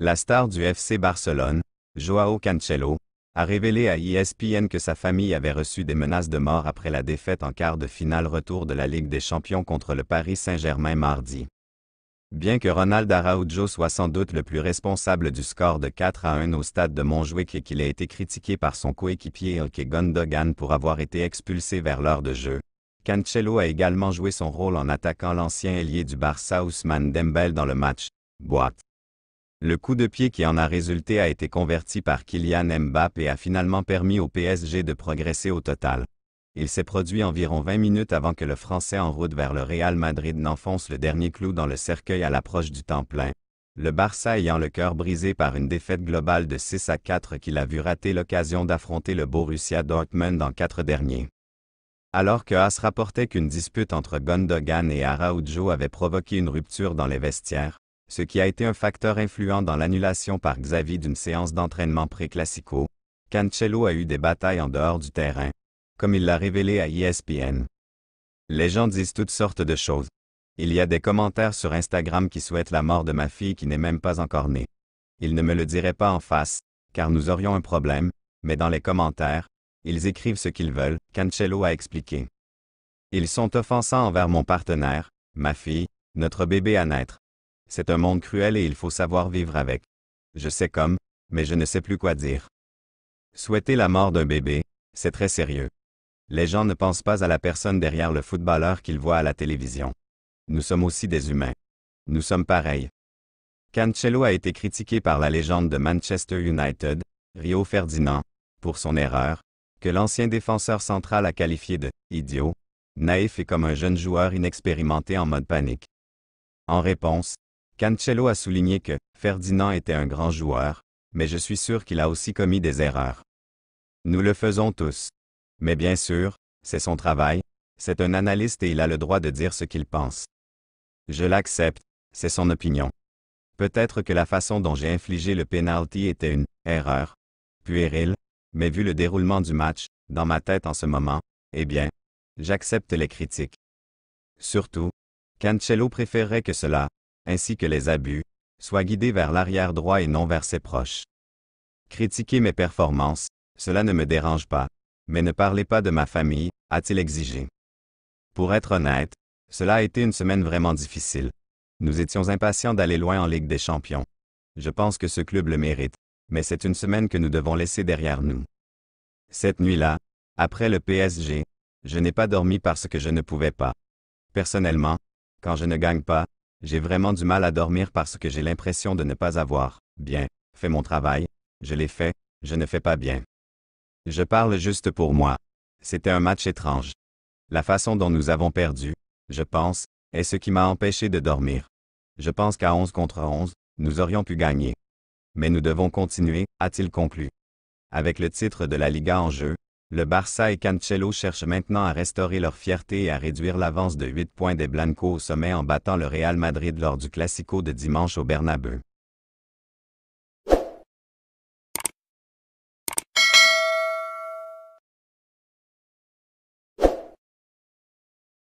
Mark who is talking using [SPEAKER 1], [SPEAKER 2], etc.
[SPEAKER 1] La star du FC Barcelone, Joao Cancelo, a révélé à ESPN que sa famille avait reçu des menaces de mort après la défaite en quart de finale retour de la Ligue des Champions contre le Paris Saint-Germain mardi. Bien que Ronald Araujo soit sans doute le plus responsable du score de 4-1 au stade de Montjuïc et qu'il ait été critiqué par son coéquipier Ilkay Gundogan pour avoir été expulsé vers l'heure de jeu, Cancelo a également joué son rôle en attaquant l'ancien ailier du Barça Ousmane Dembélé dans le match. Le coup de pied qui en a résulté a été converti par Kylian Mbappé et a finalement permis au PSG de progresser au total. Il s'est produit environ 20 minutes avant que le Français en route vers le Real Madrid n'enfonce le dernier clou dans le cercueil à l'approche du temps plein, le Barça ayant le cœur brisé par une défaite globale de 6-4 qui l'a vu rater l'occasion d'affronter le Borussia Dortmund en 4 derniers. Alors que AS rapportait qu'une dispute entre Gundogan et Araujo avait provoqué une rupture dans les vestiaires, ce qui a été un facteur influent dans l'annulation par Xavi d'une séance d'entraînement pré-classico, Cancelo a eu des batailles en dehors du terrain, comme il l'a révélé à ESPN. Les gens disent toutes sortes de choses. Il y a des commentaires sur Instagram qui souhaitent la mort de ma fille qui n'est même pas encore née. Ils ne me le diraient pas en face, car nous aurions un problème, mais dans les commentaires, ils écrivent ce qu'ils veulent, Cancelo a expliqué. Ils sont offensants envers mon partenaire, ma fille, notre bébé à naître. C'est un monde cruel et il faut savoir vivre avec. Je sais comme, mais je ne sais plus quoi dire. Souhaiter la mort d'un bébé, c'est très sérieux. Les gens ne pensent pas à la personne derrière le footballeur qu'ils voient à la télévision. Nous sommes aussi des humains. Nous sommes pareils. Cancelo a été critiqué par la légende de Manchester United, Rio Ferdinand, pour son erreur, que l'ancien défenseur central a qualifié de « idiot », naïf et comme un jeune joueur inexpérimenté en mode panique. En réponse, Cancelo a souligné que Ferdinand était un grand joueur, mais je suis sûr qu'il a aussi commis des erreurs. Nous le faisons tous. Mais bien sûr, c'est son travail, c'est un analyste et il a le droit de dire ce qu'il pense. Je l'accepte, c'est son opinion. Peut-être que la façon dont j'ai infligé le penalty était une erreur puérile, mais vu le déroulement du match, dans ma tête en ce moment, eh bien, j'accepte les critiques. Surtout, Cancelo préférerait que cela, ainsi que les abus, soient guidés vers l'arrière droit et non vers ses proches. Critiquer mes performances, cela ne me dérange pas, mais ne parlez pas de ma famille, a-t-il exigé. Pour être honnête, cela a été une semaine vraiment difficile. Nous étions impatients d'aller loin en Ligue des Champions. Je pense que ce club le mérite, mais c'est une semaine que nous devons laisser derrière nous. Cette nuit-là, après le PSG, je n'ai pas dormi parce que je ne pouvais pas. Personnellement, quand je ne gagne pas, j'ai vraiment du mal à dormir parce que j'ai l'impression de ne pas avoir, bien, fait mon travail, je l'ai fait, je ne fais pas bien. Je parle juste pour moi. C'était un match étrange. La façon dont nous avons perdu, je pense, est ce qui m'a empêché de dormir. Je pense qu'à 11 contre 11, nous aurions pu gagner. Mais nous devons continuer, a-t-il conclu. Avec le titre de la Liga en jeu, le Barça et Cancelo cherchent maintenant à restaurer leur fierté et à réduire l'avance de 8 points des Blancos au sommet en battant le Real Madrid lors du Classico de dimanche au Bernabéu.